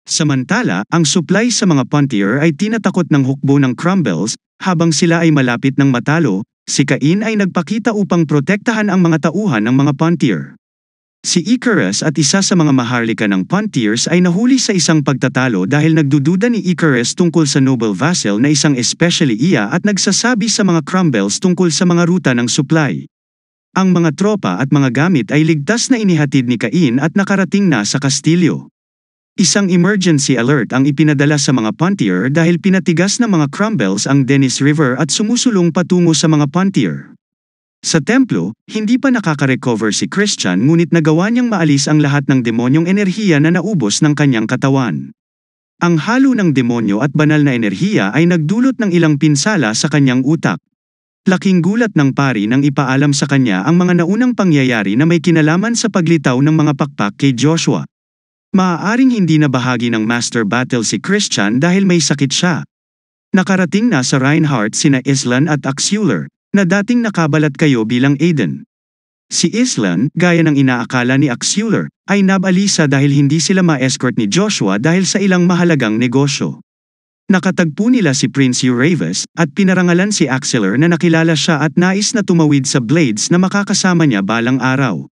Samantala, ang supply sa mga Pontier ay tinatakot ng hukbo ng Crumbles, habang sila ay malapit ng matalo, si Cain ay nagpakita upang protektahan ang mga tauhan ng mga Pontier. Si Icarus at isa sa mga maharlika ng Pontiers ay nahuli sa isang pagtatalo dahil nagdududa ni Icarus tungkol sa noble vassal na isang especially iya at nagsasabi sa mga Crumbles tungkol sa mga ruta ng supply. Ang mga tropa at mga gamit ay ligtas na inihatid ni Cain at nakarating na sa kastilyo. Isang emergency alert ang ipinadala sa mga Pontier dahil pinatigas ng mga Crumbles ang Denis River at sumusulong patungo sa mga Pontier. Sa templo, hindi pa nakaka-recover si Christian ngunit nagawa niyang maalis ang lahat ng demonyong enerhiya na naubos ng kanyang katawan. Ang halo ng demonyo at banal na enerhiya ay nagdulot ng ilang pinsala sa kanyang utak. Laking gulat ng pari nang ipaalam sa kanya ang mga naunang pangyayari na may kinalaman sa paglitaw ng mga pakpak kay Joshua. Maaaring hindi na bahagi ng Master Battle si Christian dahil may sakit siya. Nakarating na sa Reinhardt sina Islan at Axular, na dating nakabalat kayo bilang Aiden. Si Islan, gaya ng inaakala ni Axular, ay nabalisa dahil hindi sila ma-escort ni Joshua dahil sa ilang mahalagang negosyo. Nakatagpo nila si Prince Uravis at pinarangalan si Axelar na nakilala siya at nais na tumawid sa Blades na makakasama niya balang araw.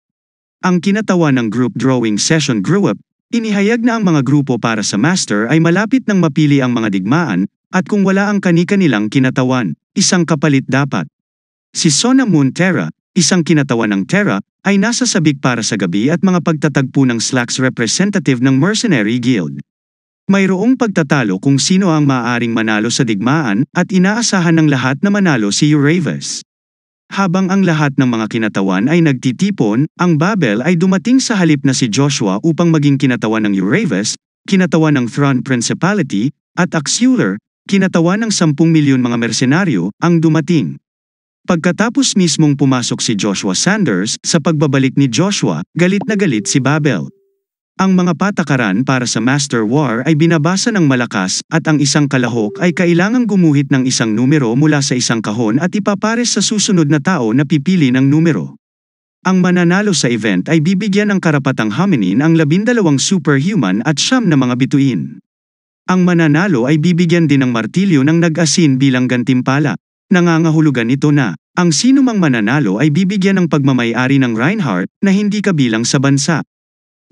Ang kinatawa ng group drawing session grew up, inihayag na ang mga grupo para sa Master ay malapit nang mapili ang mga digmaan, at kung wala ang kani-kanilang kinatawan, isang kapalit dapat. Si Sona Moon Terra, isang kinatawan ng Terra, ay nasa sabik para sa gabi at mga pagtatagpo ng Slacks representative ng Mercenary Guild. Mayroong pagtatalo kung sino ang maaaring manalo sa digmaan at inaasahan ng lahat na manalo si Uravis. Habang ang lahat ng mga kinatawan ay nagtitipon, ang Babel ay dumating sa halip na si Joshua upang maging kinatawan ng Uravis, kinatawan ng Thrawn Principality, at Axular, kinatawan ng 10 milyon mga mersenaryo, ang dumating. Pagkatapos mismong pumasok si Joshua Sanders sa pagbabalik ni Joshua, galit na galit si Babel. Ang mga patakaran para sa Master War ay binabasa ng malakas at ang isang kalahok ay kailangang gumuhit ng isang numero mula sa isang kahon at ipapares sa susunod na tao na pipili ng numero. Ang mananalo sa event ay bibigyan ng karapatang hominin ang 12 superhuman at 9 na mga bituin. Ang mananalo ay bibigyan din ng martilyo ng nag-asin bilang gantimpala. Nangangahulugan ito na, ang sinumang mananalo ay bibigyan ng pagmamay-ari ng Reinhardt na hindi kabilang sa bansa.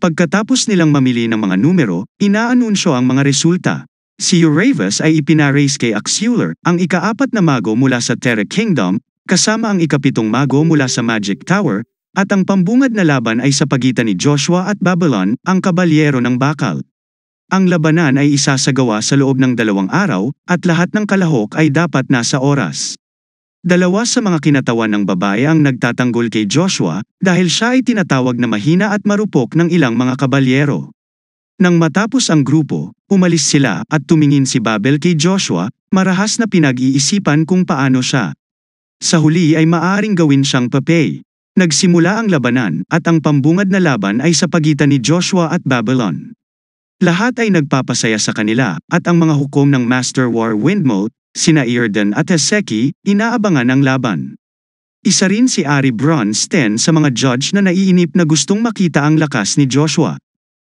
Pagkatapos nilang mamili ng mga numero, inaanunsyo ang mga resulta. Si Uravis ay ipinaraise kay Axular, ang ika-4 na mago mula sa Terra Kingdom, kasama ang ika-7 mago mula sa Magic Tower, at ang pambungad na laban ay sa pagitan ni Joshua at Babylon, ang kabalyero ng bakal. Ang labanan ay isasagawa sa loob ng 2 araw, at lahat ng kalahok ay dapat nasa oras. 2 sa mga kinatawan ng babae ang nagtatanggol kay Joshua, dahil siya ay tinatawag na mahina at marupok ng ilang mga kabalyero. Nang matapos ang grupo, umalis sila at tumingin si Babel kay Joshua, marahas na pinag-iisipan kung paano siya. Sa huli ay maaaring gawin siyang papay. Nagsimula ang labanan, at ang pambungad na laban ay sa pagitan ni Joshua at Babylon. Lahat ay nagpapasaya sa kanila, at ang mga hukom ng Master War Windmote, sina Irden at Heseki, inaabangan ang laban. Isa rin si Ari Bronstein sa mga judge na naiinip na gustong makita ang lakas ni Joshua.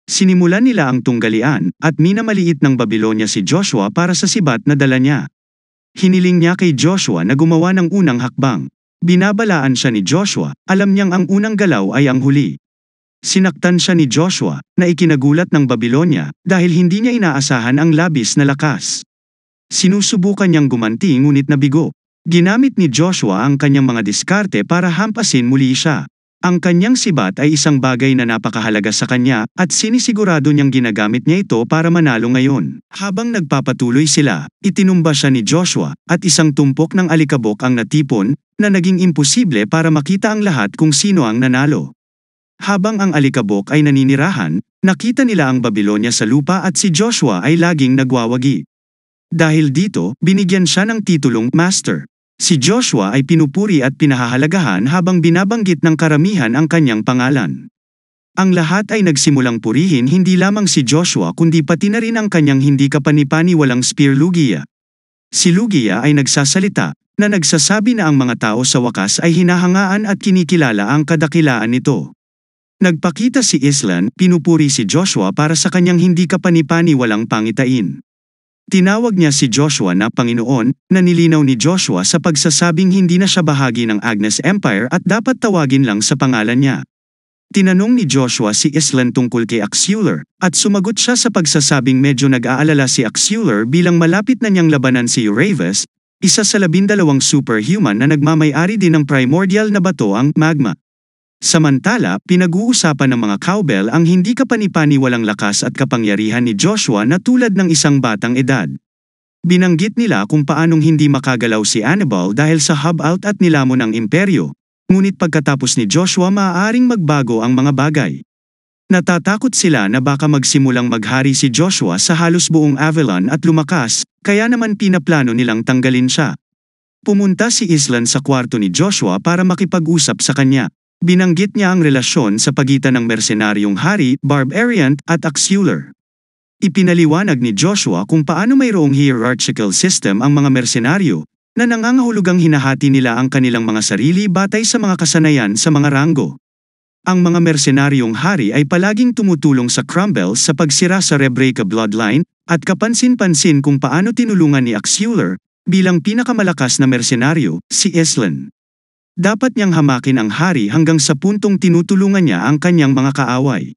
Sinimulan nila ang tunggalian, at minamaliit ng Babylonia si Joshua para sa sibat na dala niya. Hiniling niya kay Joshua na gumawa ng unang hakbang. Binabalaan siya ni Joshua, alam niyang ang unang galaw ay ang huli. Sinaktan siya ni Joshua, na ikinagulat ng Babylonia, dahil hindi niya inaasahan ang labis na lakas. Sinusubukan niyang gumanti ngunit nabigo. Ginamit ni Joshua ang kanyang mga diskarte para hampasin muli siya. Ang kanyang sibat ay isang bagay na napakahalaga sa kanya, at sinisigurado niyang ginagamit niya ito para manalo ngayon. Habang nagpapatuloy sila, itinumba siya ni Joshua, at isang tumpok ng alikabok ang natipon, na naging imposible para makita ang lahat kung sino ang nanalo. Habang ang alikabok ay naninirahan, nakita nila ang Babylonia sa lupa at si Joshua ay laging nagwawagi. Dahil dito, binigyan siya ng titulong Master. Si Joshua ay pinupuri at pinahahalagahan habang binabanggit ng karamihan ang kanyang pangalan. Ang lahat ay nagsimulang purihin hindi lamang si Joshua kundi pati na rin ang kanyang hindi kapani-paniwalang spear Lugia. Si Lugia ay nagsasalita, na nagsasabi na ang mga tao sa wakas ay hinahangaan at kinikilala ang kadakilaan nito. Nagpakita si Islan, pinupuri si Joshua para sa kanyang hindi kapani-paniwalang pangitain. Tinawag niya si Joshua na Panginoon, na nilinaw ni Joshua sa pagsasabing hindi na siya bahagi ng Agnes Empire at dapat tawagin lang sa pangalan niya. Tinanong ni Joshua si Islan tungkol kay Axular, at sumagot siya sa pagsasabing medyo nag-aalala si Axular bilang malapit na niyang labanan si Uravis, isa sa 12 superhuman na nagmamay-ari din ng primordial na bato ang magma. Samantala, pinag-uusapan ng mga cowbell ang hindi kapani-paniwalang lakas at kapangyarihan ni Joshua na tulad ng isang batang edad. Binanggit nila kung paanong hindi makagalaw si Annabelle dahil sa hub-out at nilamon ng imperyo, ngunit pagkatapos ni Joshua maaaring magbago ang mga bagay. Natatakot sila na baka magsimulang maghari si Joshua sa halos buong Avalon at lumakas, kaya naman pinaplano nilang tanggalin siya. Pumunta si Islan sa kwarto ni Joshua para makipag-usap sa kanya. Binanggit niya ang relasyon sa pagitan ng mersenaryong hari, Barbarian, at Axular. Ipinaliwanag ni Joshua kung paano mayroong hierarchical system ang mga mersenaryo, na nangangahulugang hinahati nila ang kanilang mga sarili batay sa mga kasanayan sa mga ranggo. Ang mga mersenaryong hari ay palaging tumutulong sa Crumbles sa pagsira sa Rebreaka bloodline, at kapansin-pansin kung paano tinulungan ni Axular, bilang pinakamalakas na mersenaryo, si Islan. Dapat niyang hamakin ang hari hanggang sa puntong tinutulungan niya ang kanyang mga kaaway.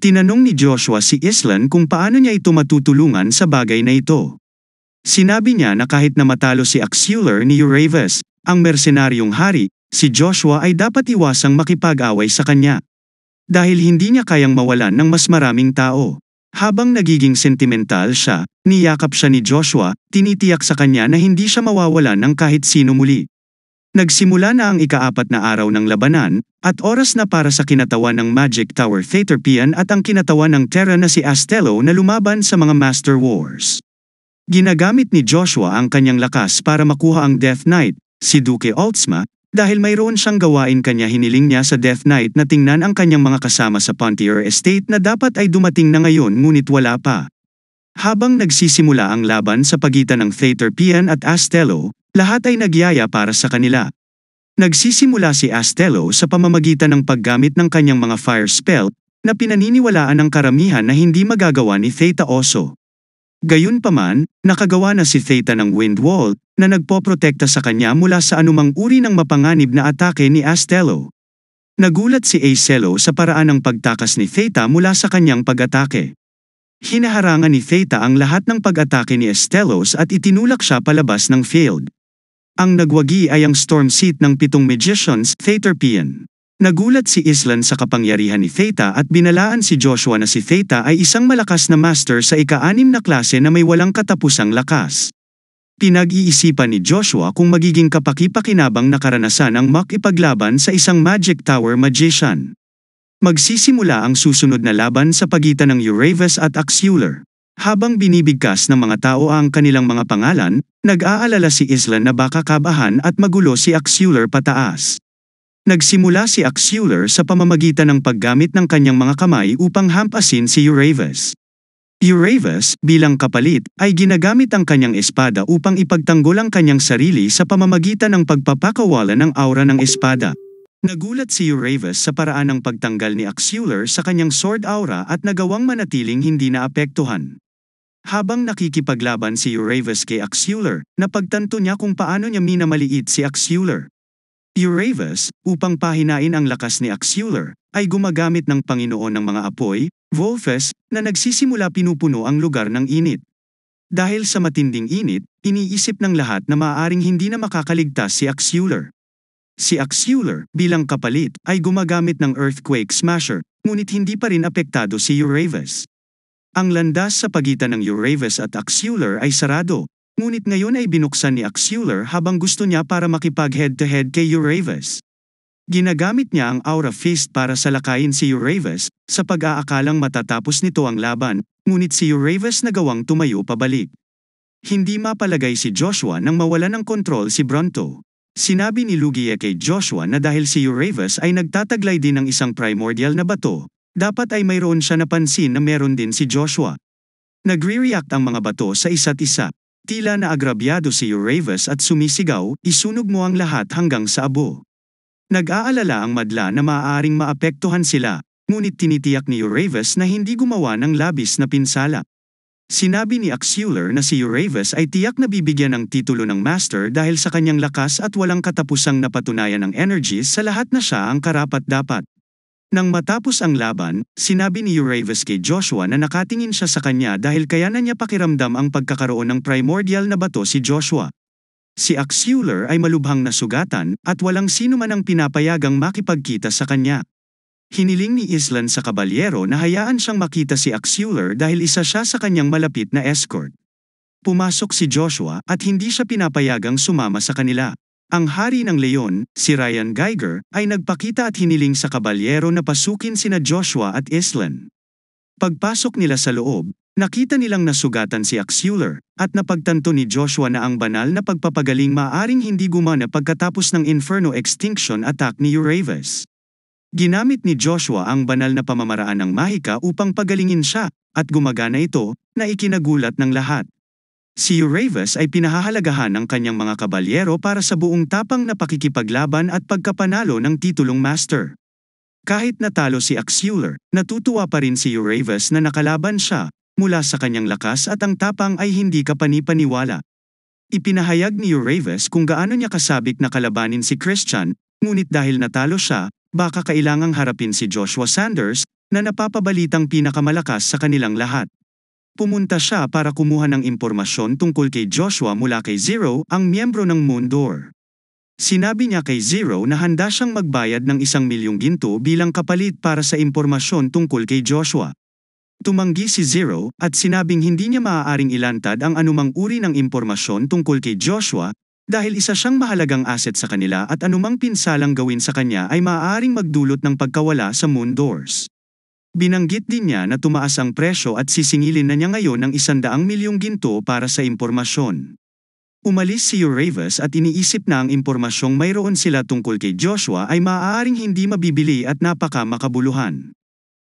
Tinanong ni Joshua si Islan kung paano niya ito matutulungan sa bagay na ito. Sinabi niya na kahit na matalo si Axular ni Uravis, ang mersenaryong hari, si Joshua ay dapat iwasang makipag-away sa kanya. Dahil hindi niya kayang mawalan ng mas maraming tao. Habang nagiging sentimental siya, niyakap siya ni Joshua, tinitiyak sa kanya na hindi siya mawawalan ng kahit sino muli. Nagsimula na ang ika-4 na araw ng labanan, at oras na para sa kinatawan ng Magic Tower Theaterpian at ang kinatawan ng Terra na si Astello na lumaban sa mga Master Wars. Ginagamit ni Joshua ang kanyang lakas para makuha ang Death Knight, si Duke Ultzma, dahil mayroon siyang gawain kanya hiniling niya sa Death Knight na tingnan ang kanyang mga kasama sa Pontier Estate na dapat ay dumating na ngayon ngunit wala pa. Habang nagsisimula ang laban sa pagitan ng Theaterpian at Astello, lahat ay nagyaya para sa kanila. Nagsisimula si Astello sa pamamagitan ng paggamit ng kanyang mga fire spell, na pinaniniwalaan ng karamihan na hindi magagawa ni Theta Oso. Gayunpaman, nakagawa na si Theta ng Wind Wall, na nagpoprotekta sa kanya mula sa anumang uri ng mapanganib na atake ni Astello. Nagulat si Acello sa paraan ng pagtakas ni Theta mula sa kanyang pag-atake. Hinaharangan ni Theta ang lahat ng pag-atake ni Astellos at itinulak siya palabas ng field. Ang nagwagi ay ang storm seat ng 7 magicians, Theaterpian. Nagulat si Islan sa kapangyarihan ni Theta at binalaan si Joshua na si Theta ay isang malakas na master sa ika-6 na klase na may walang katapusang lakas. Pinag-iisipan ni Joshua kung magiging kapaki-pakinabang na karanasan ang makipaglaban sa isang Magic Tower magician. Magsisimula ang susunod na laban sa pagitan ng Uravis at Axular. Habang binibigkas ng mga tao ang kanilang mga pangalan, nag-aalala si Islan na baka kabahan at magulo si Axular pataas. Nagsimula si Axular sa pamamagitan ng paggamit ng kanyang mga kamay upang hampasin si Uravis. Uravis, bilang kapalit, ay ginagamit ang kanyang espada upang ipagtanggol ang kanyang sarili sa pamamagitan ng pagpapakawala ng aura ng espada. Nagulat si Uravis sa paraan ng pagtanggal ni Axular sa kanyang sword aura at nagawang manatiling hindi naapektuhan. Habang nakikipaglaban si Uravis kay Axular, napagtanto niya kung paano niya minamaliit si Axular. Uravis, upang pahinain ang lakas ni Axular, ay gumagamit ng Panginoon ng mga apoy, Volfes, na nagsisimula pinupuno ang lugar ng init. Dahil sa matinding init, iniisip ng lahat na maaaring hindi na makakaligtas si Axular. Si Axular, bilang kapalit, ay gumagamit ng Earthquake Smasher, ngunit hindi pa rin apektado si Uravis. Ang landas sa pagitan ng Uravis at Axular ay sarado, ngunit ngayon ay binuksan ni Axular habang gusto niya para makipag head-to-head kay Uravis. Ginagamit niya ang Aura Fist para salakayin si Uravis, sa pag-aakalang matatapos nito ang laban, ngunit si Uravis nagawang tumayo pabalik. Hindi mapalagay si Joshua nang mawalan ng kontrol si Bronto. Sinabi ni Lugia kay Joshua na dahil si Uravis ay nagtataglay din ng isang primordial na bato, dapat ay mayroon siya napansin na meron din si Joshua. Nagre-react ang mga bato sa isa't isa. Tila na agrabyado si Uravis at sumisigaw, isunog mo ang lahat hanggang sa abo. Nag-aalala ang madla na maaaring maapektuhan sila, ngunit tinitiyak ni Euravus na hindi gumawa ng labis na pinsala. Sinabi ni Axeler na si Euravus ay tiyak na bibigyan ng titulo ng Master dahil sa kanyang lakas at walang katapusang napatunayan ng energies sa lahat na siya ang karapat-dapat. Nang matapos ang laban, sinabi ni Euravus kay Joshua na nakatingin siya sa kanya dahil kaya na niya pakiramdam ang pagkakaroon ng primordial na bato si Joshua. Si Axeler ay malubhang nasugatan at walang sino man ang pinapayagang makipagkita sa kanya. Hiniling ni Islan sa kabalyero na hayaan siyang makita si Axeler dahil isa siya sa kanyang malapit na escort. Pumasok si Joshua at hindi siya pinapayagang sumama sa kanila. Ang hari ng leon, si Ryan Geiger, ay nagpakita at hiniling sa kabalyero na pasukin sina Joshua at Islan. Pagpasok nila sa loob, nakita nilang nasugatan si Axeler, at napagtanto ni Joshua na ang banal na pagpapagaling maaring hindi gumana pagkatapos ng Inferno Extinction attack ni Euravus. Ginamit ni Joshua ang banal na pamamaraan ng mahika upang pagalingin siya, at gumagana ito, na ikinagulat ng lahat. Si Euravus ay pinahahalagahan ng kanyang mga kabalyero para sa buong tapang na pakikipaglaban at pagkapanalo ng titulong Master. Kahit natalo si Axeler, natutuwa pa rin si Euravus na nakalaban siya, mula sa kanyang lakas at ang tapang ay hindi kapani-paniwala. Ipinahayag ni Euravus kung gaano niya kasabik na kalabanin si Christian, ngunit dahil natalo siya, baka kailangang harapin si Joshua Sanders, na napapabalitang pinakamalakas sa kanilang lahat. Pumunta siya para kumuha ng impormasyon tungkol kay Joshua mula kay Zero, ang miyembro ng Moon Door. Sinabi niya kay Zero na handa siyang magbayad ng 1,000,000 ginto bilang kapalit para sa impormasyon tungkol kay Joshua. Tumanggi si Zero at sinabing hindi niya maaaring ilantad ang anumang uri ng impormasyon tungkol kay Joshua, dahil isa siyang mahalagang asset sa kanila at anumang pinsalang gawin sa kanya ay maaaring magdulot ng pagkawala sa Moon Doors. Binanggit din niya na tumaas ang presyo at sisingilin na niya ngayon ng 100,000,000 ginto para sa impormasyon. Umalis si Euravus at iniisip na ang impormasyong mayroon sila tungkol kay Joshua ay maaaring hindi mabibili at napaka-makabuluhan.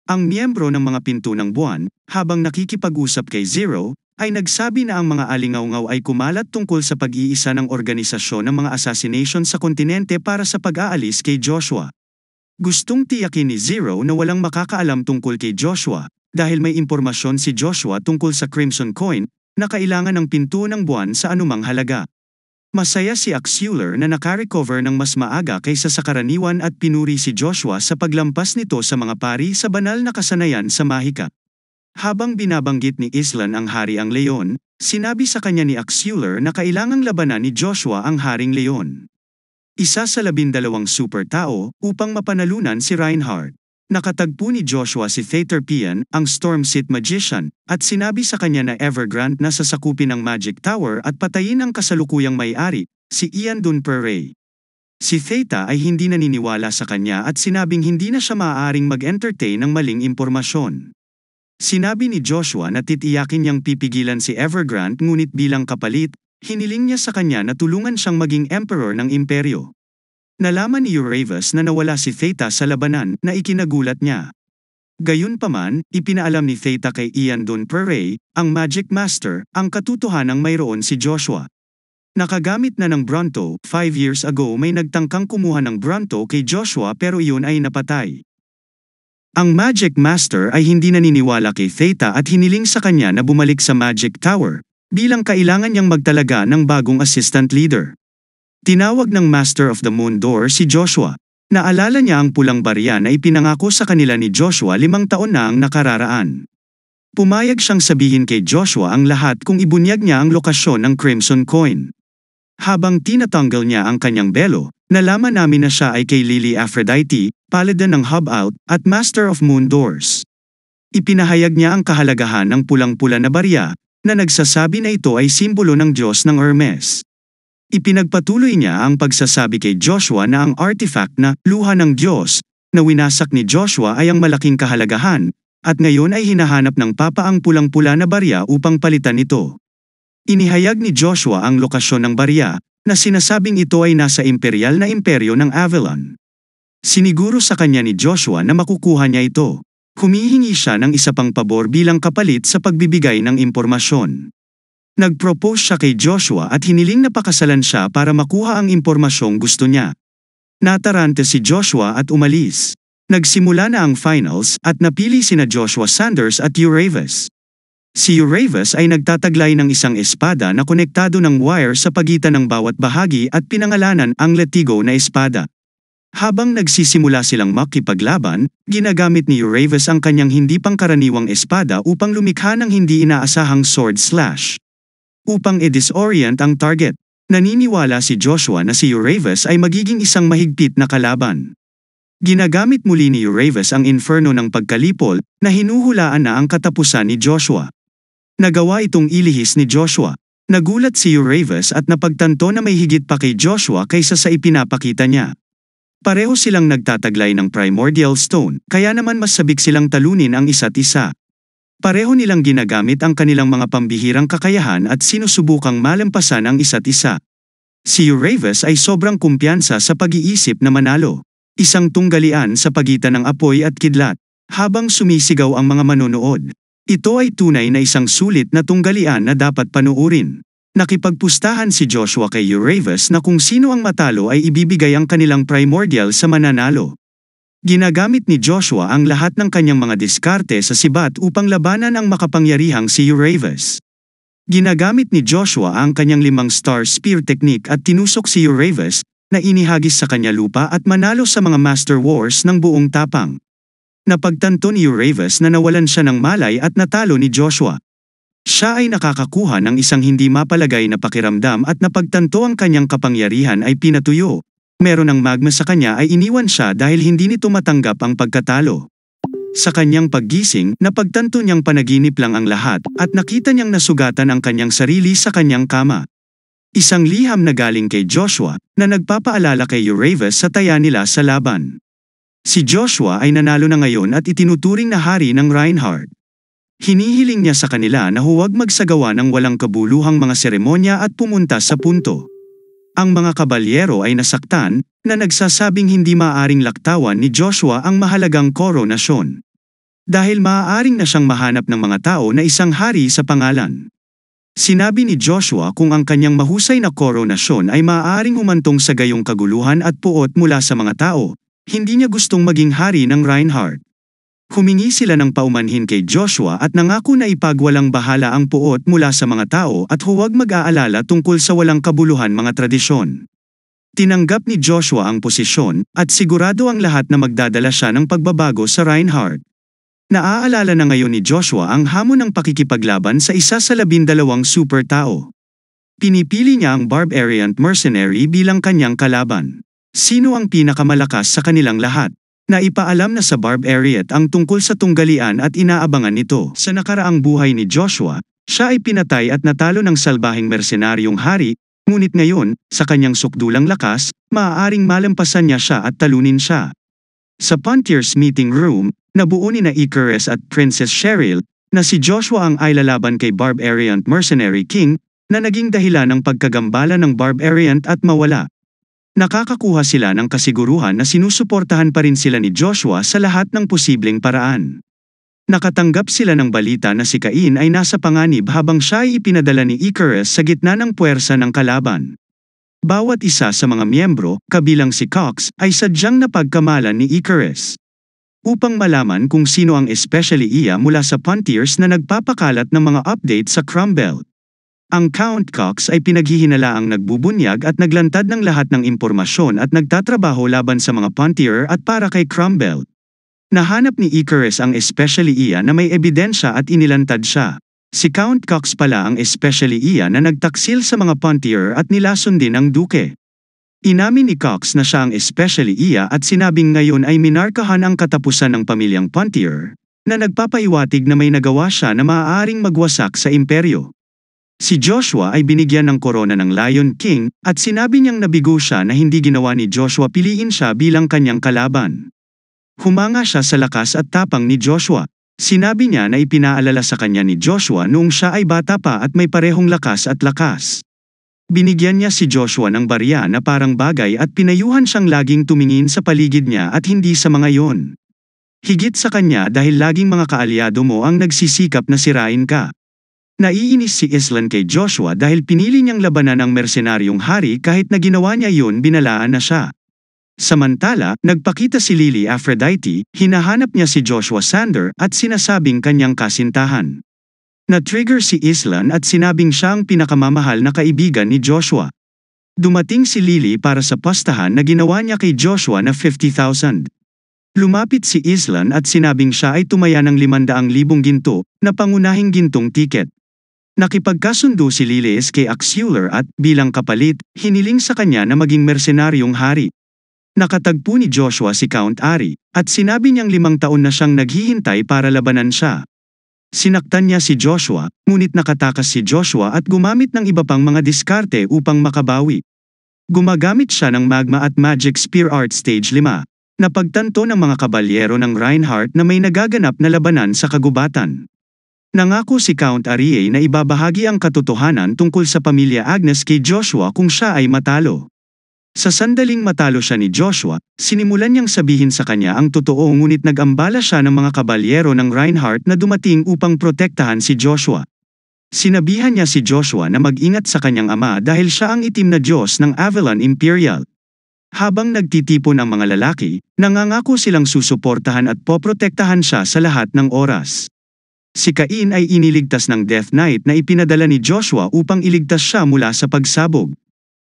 Ang miyembro ng mga pinto ng buwan, habang nakikipag-usap kay Zero, ay nagsabi na ang mga alingawngaw ay kumalat tungkol sa pag-iisa ng organisasyon ng mga assassination sa kontinente para sa pag-aalis kay Joshua. Gustong tiyakin ni Zero na walang makakaalam tungkol kay Joshua, dahil may impormasyon si Joshua tungkol sa Crimson Coin, na kailangan ng pinto ng buwan sa anumang halaga. Masaya si Axeler na nakarecover ng mas maaga kaysa sa karaniwan at pinuri si Joshua sa paglampas nito sa mga pari sa banal na kasanayan sa mahika. Habang binabanggit ni Islan ang hari ang leon, sinabi sa kanya ni Axeler na kailangang labanan ni Joshua ang haring leon. Isa sa 12 super tao upang mapanalunan si Reinhardt. Nakatagpo ni Joshua si Theaterpian, ang Storm Seat Magician, at sinabi sa kanya na Evergrande na sasakupin ang Magic Tower at patayin ang kasalukuyang may-ari, si Ian Dunpere. Si Theta ay hindi naniniwala sa kanya at sinabing hindi na siya maaaring mag-entertain ng maling impormasyon. Sinabi ni Joshua na titiyakin niyang pipigilan si Evergrande ngunit bilang kapalit, hiniling niya sa kanya na tulungan siyang maging emperor ng imperyo. Nalaman ni Euravus na nawala si Theta sa labanan na ikinagulat niya. Gayunpaman, ipinaalam ni Theta kay Ian Dunpere, ang Magic Master, ang katotohanang mayroon si Joshua. Nakagamit na ng Bronto, 5 years ago may nagtangkang kumuha ng Bronto kay Joshua pero iyon ay napatay. Ang Magic Master ay hindi naniniwala kay Theta at hiniling sa kanya na bumalik sa Magic Tower, bilang kailangan niyang magtalaga ng bagong assistant leader. Tinawag ng Master of the Moon Door si Joshua. Naalala niya ang pulang barya na ipinangako sa kanila ni Joshua 5 taon na ang nakararaan. Pumayag siyang sabihin kay Joshua ang lahat kung ibunyag niya ang lokasyon ng Crimson Coin. Habang tinatanggal niya ang kanyang belo, nalaman namin na siya ay kay Lily Aphrodite, Paladin ng Hubout, at Master of Moon Doors. Ipinahayag niya ang kahalagahan ng pulang-pula na barya, na nagsasabi na ito ay simbolo ng Diyos ng Hermes. Ipinagpatuloy niya ang pagsasabi kay Joshua na ang artifact na luha ng Diyos, na winasak ni Joshua ay ang malaking kahalagahan, at ngayon ay hinahanap ng Papa ang pulang-pula na barya upang palitan ito. Inihayag ni Joshua ang lokasyon ng barya, na sinasabing ito ay nasa imperial na imperyo ng Avalon. Siniguro sa kanya ni Joshua na makukuha niya ito. Humihingi siya ng isa pang pabor bilang kapalit sa pagbibigay ng impormasyon. Nag-propose siya kay Joshua at hiniling na pakasalan siya para makuha ang impormasyong gusto niya. Natarante si Joshua at umalis. Nagsimula na ang finals at napili sina Joshua Sanders at Uravis. Si Uravis ay nagtataglay ng isang espada na konektado ng wire sa pagitan ng bawat bahagi at pinangalanan ang Latigo na espada. Habang nagsisimula silang makipaglaban, ginagamit ni Uravis ang kanyang hindi pangkaraniwang espada upang lumikha ng hindi inaasahang sword slash. Upang i-disorient ang target, naniniwala si Joshua na si Uravis ay magiging isang mahigpit na kalaban. Ginagamit muli ni Uravis ang inferno ng pagkalipol na hinuhulaan na ang katapusan ni Joshua. Nagawa itong ilihis ni Joshua. Nagulat si Uravis at napagtanto na may higit pa kay Joshua kaysa sa ipinapakita niya. Pareho silang nagtataglay ng primordial stone, kaya naman mas sabik silang talunin ang isa't isa. Pareho nilang ginagamit ang kanilang mga pambihirang kakayahan at sinusubukang malampasan ang isa't isa. Si Uravis ay sobrang kumpiyansa sa pag-iisip na manalo. Isang tunggalian sa pagitan ng apoy at kidlat, habang sumisigaw ang mga manonood. Ito ay tunay na isang sulit na tunggalian na dapat panuurin. Nakipagpustahan si Joshua kay Uravis na kung sino ang matalo ay ibibigay ang kanilang primordial sa mananalo. Ginagamit ni Joshua ang lahat ng kanyang mga diskarte sa sibat upang labanan ang makapangyarihang si Uravis. Ginagamit ni Joshua ang kanyang 5-star spear technique at tinusok si Uravis na inihagis sa kanya lupa at manalo sa mga Master Wars ng buong tapang. Napagtanto ni Uravis na nawalan siya ng malay at natalo ni Joshua. Siya ay nakakakuha ng isang hindi mapalagay na pakiramdam at napagtanto ang kanyang kapangyarihan ay pinatuyo. Meron ng magma sa kanya ay iniwan siya dahil hindi nito matanggap ang pagkatalo. Sa kanyang paggising, napagtanto niyang panaginip lang ang lahat at nakita niyang nasugatan ang kanyang sarili sa kanyang kama. Isang liham na galing kay Joshua na nagpapaalala kay Uravis sa taya nila sa laban. Si Joshua ay nanalo na ngayon at itinuturing na hari ng Reinhardt. Hinihiling niya sa kanila na huwag magsagawa ng walang kabuluhang mga seremonya at pumunta sa punto. Ang mga kabalyero ay nasaktan na nagsasabing hindi maaaring laktawan ni Joshua ang mahalagang koronasyon. Dahil maaaring na siyang mahanap ng mga tao na isang hari sa pangalan. Sinabi ni Joshua kung ang kanyang mahusay na koronasyon ay maaaring humantong sa gayong kaguluhan at puot mula sa mga tao, hindi niya gustong maging hari ng Reinhardt. Humingi sila ng paumanhin kay Joshua at nangako na ipagwalang bahala ang puot mula sa mga tao at huwag mag-aalala tungkol sa walang kabuluhan mga tradisyon. Tinanggap ni Joshua ang posisyon at sigurado ang lahat na magdadala siya ng pagbabago sa Reinhardt. Naaalala na ngayon ni Joshua ang hamon ng pakikipaglaban sa isa sa 12 super tao. Pinipili niya ang Barbarian Mercenary bilang kanyang kalaban. Sino ang pinakamalakas sa kanilang lahat? Naipaalam na sa Barbarian ang tungkol sa tunggalian at inaabangan nito. Sa nakaraang buhay ni Joshua, siya ay pinatay at natalo ng salbahing mersenaryong hari, ngunit ngayon, sa kanyang sukdulang lakas, maaaring malampasan niya siya at talunin siya. Sa Pontier's meeting room, nabuo ni na Icarus at Princess Cheryl na si Joshua ang ay lalaban kay Barbarian Mercenary King na naging dahilan ng pagkagambala ng Barbarian at mawala. Nakakakuha sila ng kasiguruhan na sinusuportahan pa rin sila ni Joshua sa lahat ng posibleng paraan. Nakatanggap sila ng balita na si Cain ay nasa panganib habang siya ay ipinadala ni Icarus sa gitna ng puwersa ng kalaban. Bawat isa sa mga miyembro, kabilang si Cox, ay sadyang napagkamalan ni Icarus. Upang malaman kung sino ang especially iya mula sa Pontiers na nagpapakalat ng mga update sa Crumble. Ang Count Cox ay pinaghihinalaang nagbubunyag at naglantad ng lahat ng impormasyon at nagtatrabaho laban sa mga Pontier at para kay Crumble. Nahanap ni Icarus ang especially iya na may ebidensya at inilantad siya. Si Count Cox pala ang especially iya na nagtaksil sa mga Pontier at nilason din ang Duke. Inamin ni Cox na siya ang especially iya at sinabing ngayon ay minarkahan ang katapusan ng pamilyang Pontier, na nagpapaiwatig na may nagawa siya na maaaring magwasak sa imperyo. Si Joshua ay binigyan ng korona ng Lion King at sinabi niyang nabigo siya na hindi ginawa ni Joshua piliin siya bilang kanyang kalaban. Humanga siya sa lakas at tapang ni Joshua. Sinabi niya na ipinaalala sa kanya ni Joshua noong siya ay bata pa at may parehong lakas at lakas. Binigyan niya si Joshua ng barya na parang bagay at pinayuhan siyang laging tumingin sa paligid niya at hindi sa mga iyon. Higit sa kanya dahil laging mga kaalyado mo ang nagsisikap na sirain ka. Naiinis si Islan kay Joshua dahil pinili niyang labanan ang mersenaryong hari kahit na ginawa niya yun binalaan na siya. Samantala, nagpakita si Lily Aphrodite, hinahanap niya si Joshua Sander at sinasabing kanyang kasintahan. Na-trigger si Islan at sinabing siya ang pinakamamahal na kaibigan ni Joshua. Dumating si Lily para sa pastahan na ginawa niya kay Joshua na 50,000. Lumapit si Islan at sinabing siya ay tumaya ng 500,000 ginto, na pangunahing gintong tiket. Nakipagkasundo si Liles kay Axular at, bilang kapalit, hiniling sa kanya na maging mersenaryong hari. Nakatagpo ni Joshua si Count Ari, at sinabi niyang 5 taon na siyang naghihintay para labanan siya. Sinaktan niya si Joshua, ngunit nakatakas si Joshua at gumamit ng iba pang mga diskarte upang makabawi. Gumagamit siya ng Magma at Magic Spear Art Stage 5. Napagtanto ng mga kabalyero ng Reinhardt na may nagaganap na labanan sa kagubatan. Nangako si Count Arie na ibabahagi ang katotohanan tungkol sa pamilya Agnes kay Joshua kung siya ay matalo. Sa sandaling matalo siya ni Joshua, sinimulan niyang sabihin sa kanya ang totoo ngunit nag-ambala siya ng mga kabalyero ng Reinhardt na dumating upang protektahan si Joshua. Sinabihan niya si Joshua na mag-ingat sa kanyang ama dahil siya ang itim na Diyos ng Avalon Imperial. Habang nagtitipon ang mga lalaki, nangangako silang susuportahan at poprotektahan siya sa lahat ng oras. Si Cain ay iniligtas ng Death Knight na ipinadala ni Joshua upang iligtas siya mula sa pagsabog.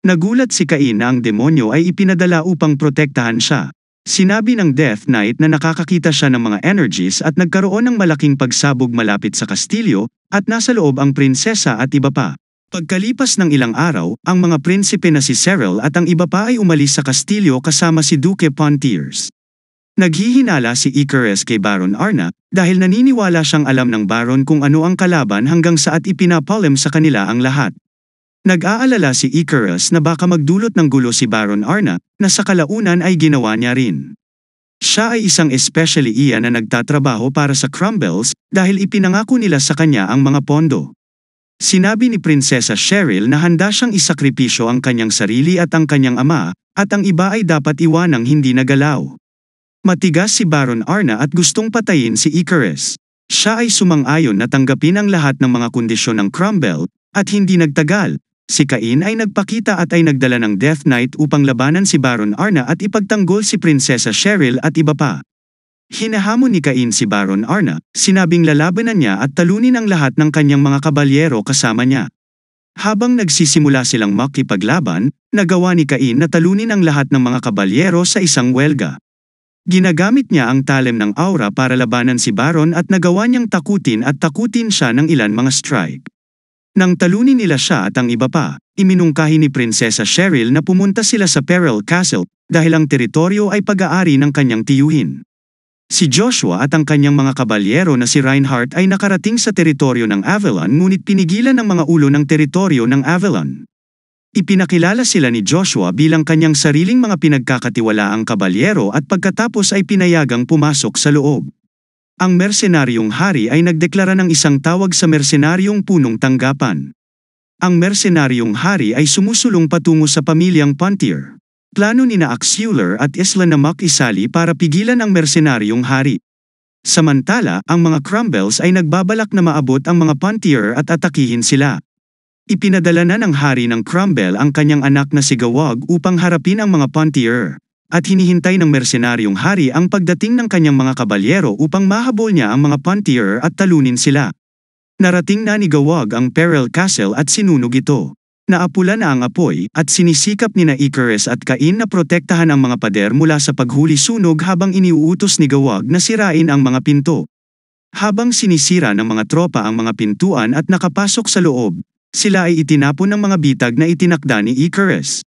Nagulat si Cain na ang demonyo ay ipinadala upang protektahan siya. Sinabi ng Death Knight na nakakakita siya ng mga energies at nagkaroon ng malaking pagsabog malapit sa kastilyo, at nasa loob ang prinsesa at iba pa. Pagkalipas ng ilang araw, ang mga prinsipe na si Cyril at ang iba pa ay umalis sa kastilyo kasama si Duke Pontiers. Naghihinala si Icarus kay Baron Arna, dahil naniniwala siyang alam ng Baron kung ano ang kalaban hanggang sa at ipinapalem sa kanila ang lahat. Nag-aalala si Icarus na baka magdulot ng gulo si Baron Arna, na sa kalaunan ay ginawa niya rin. Siya ay isang especially iya na nagtatrabaho para sa Crumbles, dahil ipinangako nila sa kanya ang mga pondo. Sinabi ni Prinsesa Cheryl na handa siyang isakripisyo ang kanyang sarili at ang kanyang ama, at ang iba ay dapat iwanang hindi nagalaw. Matigas si Baron Arna at gustong patayin si Icarus. Siya ay sumang-ayon na tanggapin ang lahat ng mga kondisyon ng Crumble, at hindi nagtagal. Si Cain ay nagpakita at ay nagdala ng Death Knight upang labanan si Baron Arna at ipagtanggol si Prinsesa Cheryl at iba pa. Hinahamon ni Cain si Baron Arna, sinabing lalabanan niya at talunin ang lahat ng kanyang mga kabalyero kasama niya. Habang nagsisimula silang makipaglaban, nagawa ni Cain na talunin ang lahat ng mga kabalyero sa isang welga. Ginagamit niya ang talem ng aura para labanan si Baron at nagawa niyang takutin siya ng ilan mga strike. Nang talunin nila siya at ang iba pa, iminungkahi ni Prinsesa Cheryl na pumunta sila sa Peril Castle, dahil ang teritoryo ay pag-aari ng kanyang tiyuhin. Si Joshua at ang kanyang mga kabalyero na si Reinhardt ay nakarating sa teritoryo ng Avalon ngunit pinigilan ng mga ulo ng teritoryo ng Avalon. Ipinakilala sila ni Joshua bilang kanyang sariling mga pinagkakatiwalaang kabalyero at pagkatapos ay pinayagang pumasok sa loob. Ang mersenaryong hari ay nagdeklara ng isang tawag sa mersenaryong punong tanggapan. Ang mersenaryong hari ay sumusulong patungo sa pamilyang Pontier. Plano ni Axular at Islan na makisali para pigilan ang mersenaryong hari. Samantala, ang mga Crumbles ay nagbabalak na maabot ang mga Pontier at atakihin sila. Ipinadala na ng hari ng Crumble ang kanyang anak na si Gawag upang harapin ang mga Pontier. At hinihintay ng mersenaryong hari ang pagdating ng kanyang mga kabalyero upang mahabol niya ang mga Pontier at talunin sila. Narating na ni Gawag ang Peril Castle at sinunog ito. Naapula na ang apoy at sinisikap ni Icarus at Cain na protektahan ang mga pader mula sa paghuli sunog habang iniuutos ni Gawag na sirain ang mga pinto. Habang sinisira ng mga tropa ang mga pintuan at nakapasok sa loob, sila ay itinapon ng mga bitag na itinakda ni Icarus.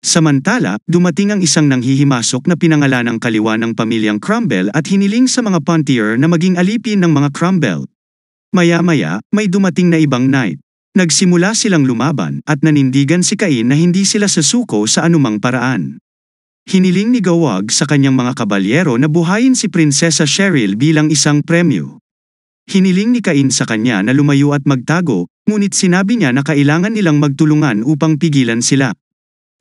Samantala, dumating ang isang nanghihimasok na pinangalanang kaliwa ng pamilyang Crumble at hiniling sa mga Pontier na maging alipin ng mga Crumble. Maya-maya, may dumating na ibang knight. Nagsimula silang lumaban at nanindigan si Cain na hindi sila sasuko sa anumang paraan. Hiniling ni Gawag sa kanyang mga kabalyero na buhayin si Prinsesa Cheryl bilang isang premyo. Hiniling ni Cain sa kanya na lumayo at magtago, ngunit sinabi niya na kailangan nilang magtulungan upang pigilan sila.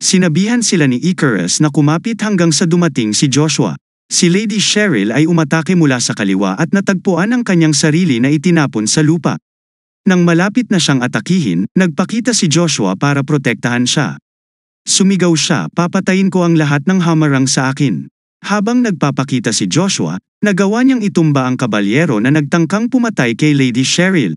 Sinabihan sila ni Icarus na kumapit hanggang sa dumating si Joshua. Si Lady Cheryl ay umatake mula sa kaliwa at natagpuan ang kanyang sarili na itinapon sa lupa. Nang malapit na siyang atakihin, nagpakita si Joshua para protektahan siya. Sumigaw siya, papatayin ko ang lahat ng hamarang sa akin. Habang nagpapakita si Joshua, nagawa niyang itumba ang kabalyero na nagtangkang pumatay kay Lady Cheryl.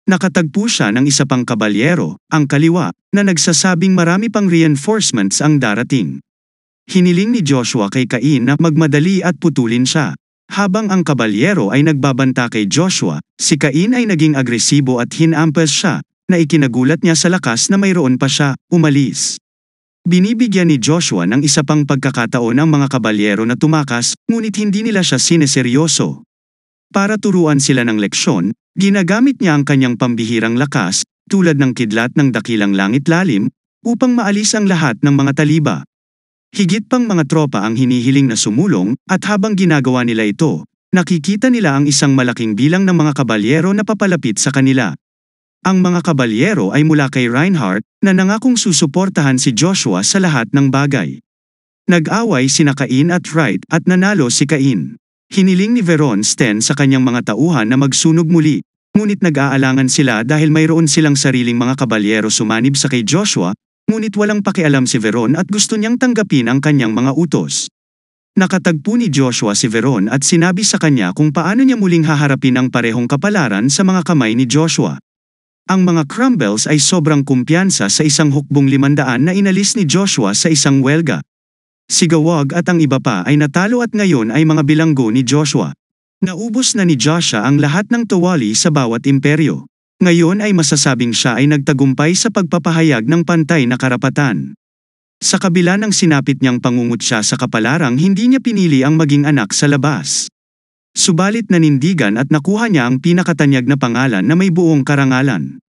Nakatagpo siya ng isa pang kabalyero, ang kaliwa, na nagsasabing marami pang reinforcements ang darating. Hiniling ni Joshua kay Cain na magmadali at putulin siya. Habang ang kabalyero ay nagbabanta kay Joshua, si Cain ay naging agresibo at hinampas siya, na ikinagulat niya sa lakas na mayroon pa siya, umalis. Binibigyan ni Joshua ng isa pang pagkakataon ang mga kabalyero na tumakas, ngunit hindi nila siya sineseryoso. Para turuan sila ng leksyon, ginagamit niya ang kanyang pambihirang lakas, tulad ng kidlat ng dakilang langit lalim, upang maalis ang lahat ng mga taliba. Higit pang mga tropa ang hinihiling na sumulong, at habang ginagawa nila ito, nakikita nila ang isang malaking bilang ng mga kabalyero na papalapit sa kanila. Ang mga kabalyero ay mula kay Reinhardt, na nangakong susuportahan si Joshua sa lahat ng bagay. Nag-away sina Cain at Wright at nanalo si Cain. Hiniling ni Veron Sten sa kanyang mga tauhan na magsunog muli, ngunit nag-aalangan sila dahil mayroon silang sariling mga kabalyero sumanib sa kay Joshua, ngunit walang pakialam si Veron at gusto niyang tanggapin ang kanyang mga utos. Nakatagpo ni Joshua si Veron at sinabi sa kanya kung paano niya muling haharapin ang parehong kapalaran sa mga kamay ni Joshua. Ang mga Crumbles ay sobrang kumpiyansa sa isang hukbong 500 na inalis ni Joshua sa isang welga. Si Gawag at ang iba pa ay natalo at ngayon ay mga bilanggo ni Joshua. Naubos na ni Joshua ang lahat ng tuwali sa bawat imperyo. Ngayon ay masasabing siya ay nagtagumpay sa pagpapahayag ng pantay na karapatan. Sa kabila ng sinapit niyang pangungutya sa kapalarang, hindi niya pinili ang maging anak sa labas. Subalit nanindigan at nakuha niya ang pinakatanyag na pangalan na may buong karangalan.